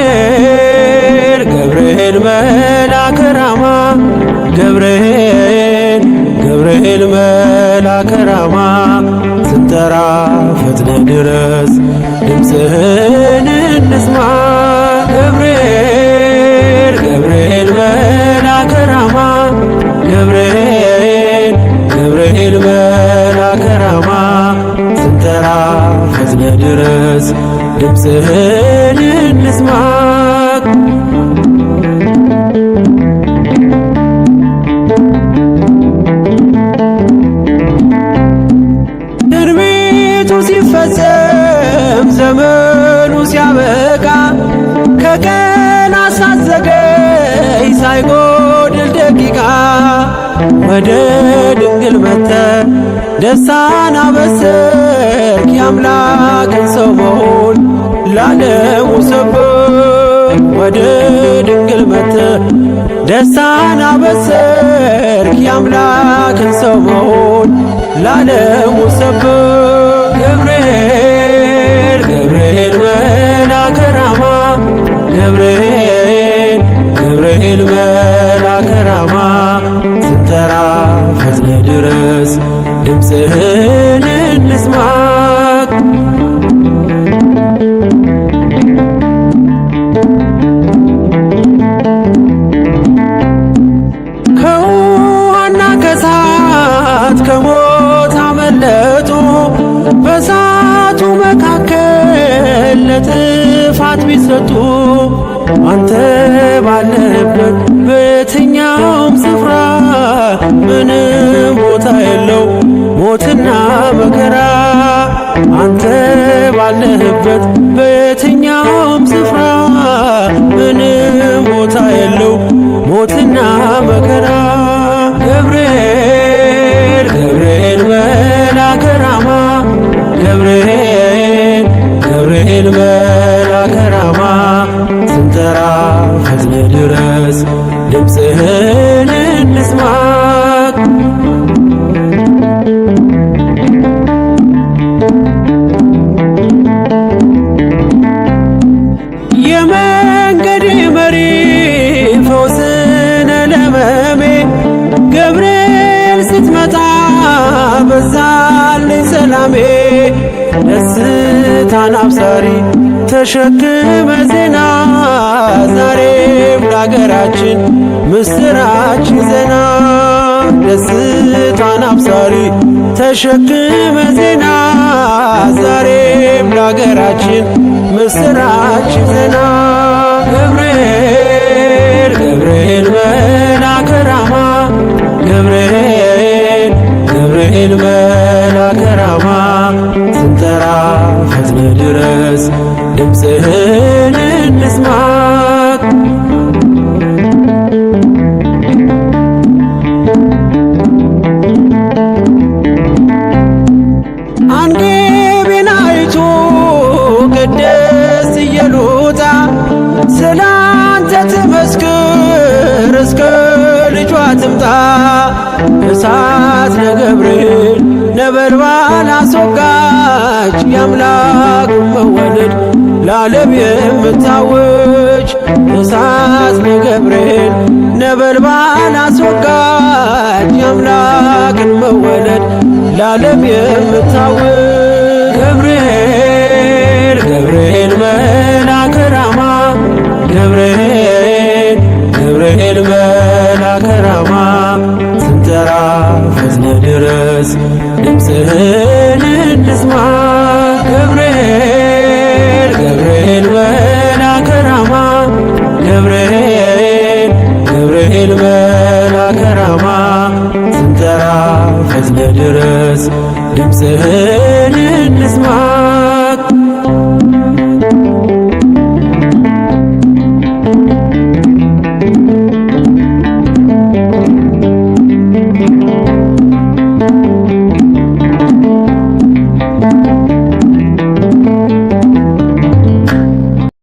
ገብርኤል ገብርኤል መልአከ ራማ ገብርኤል ገብርኤል መልአከ ራማ ስንጠራ ፈጥነ ድረስ ድምፅህን እንስማ። ገብርኤል ገብርኤል መልአከ ራማ ገብርኤል ገብርኤል መልአከ ራማ ስንጠራ ፈጥነ ድረስ ድምፅህን እንስማ። ትንቢቱ ሲፈጸም ዘመኑ ሲያበቃ ከቀናት ሳትዘገይ ሳይጎድል ደቂቃ ወደ ድንግል መጥተህ ደስታን አበሰርክ። የአምላክን ሰው መሆን ለዓለሙ ሰበክ። ወደ ድንግል መጥተህ ደስታን አበሰርክ። የአምላክን ሰው መሆን ለዓለሙ ሰበክ። ገብርኤል ገብርኤል መልአከ ራማ ገብርኤል ገብርኤል መልአከ ራማ ስንጠራ ፈጥነ ድረስ ድምፅህን እንስማ። ከውሃና ከእሳት ከሞት አመለጡ በእሳቱ መካከል ለጥፋት ቢሰጡ አንተ ባለህበት በየትኛውም ስፍራ ምንም ቦታ የለው ሞትና መከራ። አንተ ባለህበት በየትኛውም ስፍራ ምንም ቦታ የለው ሞትና መከራ። ገብርኤል ገብርኤል መልአከ ራማ ገብርኤል ገብርኤል መልአከ ራማ ስንጠራ ፈጥነ ድረስ ድምፅህን እንስማ። የመንገድ መሪ ፈውስነ ለሕመሜ ገብርኤል ስትመጣ በዛልኝ ሰላሜ። ደስታን አብሳሪ ተሸክመ ዜና ዛሬም ለአገራችን ምስራች ዜና። ደስታን አብሳሪ ተሸክመ ዜና ዛሬም ለአገራችን ምስራች ዜና። ገብርኤል ገብርኤል መልአከ ራማ ገብርኤል ገብርኤል መልአከ ራማ ስንጠራ ፈጥነ ድረስ ድምፅህን እንስማ። አንገቤን አይቶ ቅድስት ኢየሉጣ ስላንተ ትመስክር እስከ ልጇ ትምጣ። እሳት ነገብርኤል ነበልባል አስወጋች የአምላኩን መወለድ ለዓለም የምታውጅ። እሳት ነገብርኤል ነበልባል አስወጋች የአምላክን መወለድ ለዓለም የምታውጅ። ገብርኤል ገብርኤል መልአከ ራማ ገብርኤል ገብርኤል መልአከ ራማ ስንጠራ ፈጥነ ድረስ ድምፅህን እንስማ። ገብርኤል ገብርኤል መልአከ ራማ ገብርኤል ገብርኤል መልአከ ራማ ስንጠራ ፈጥነ ድረስ ድምፅህን እንስማ።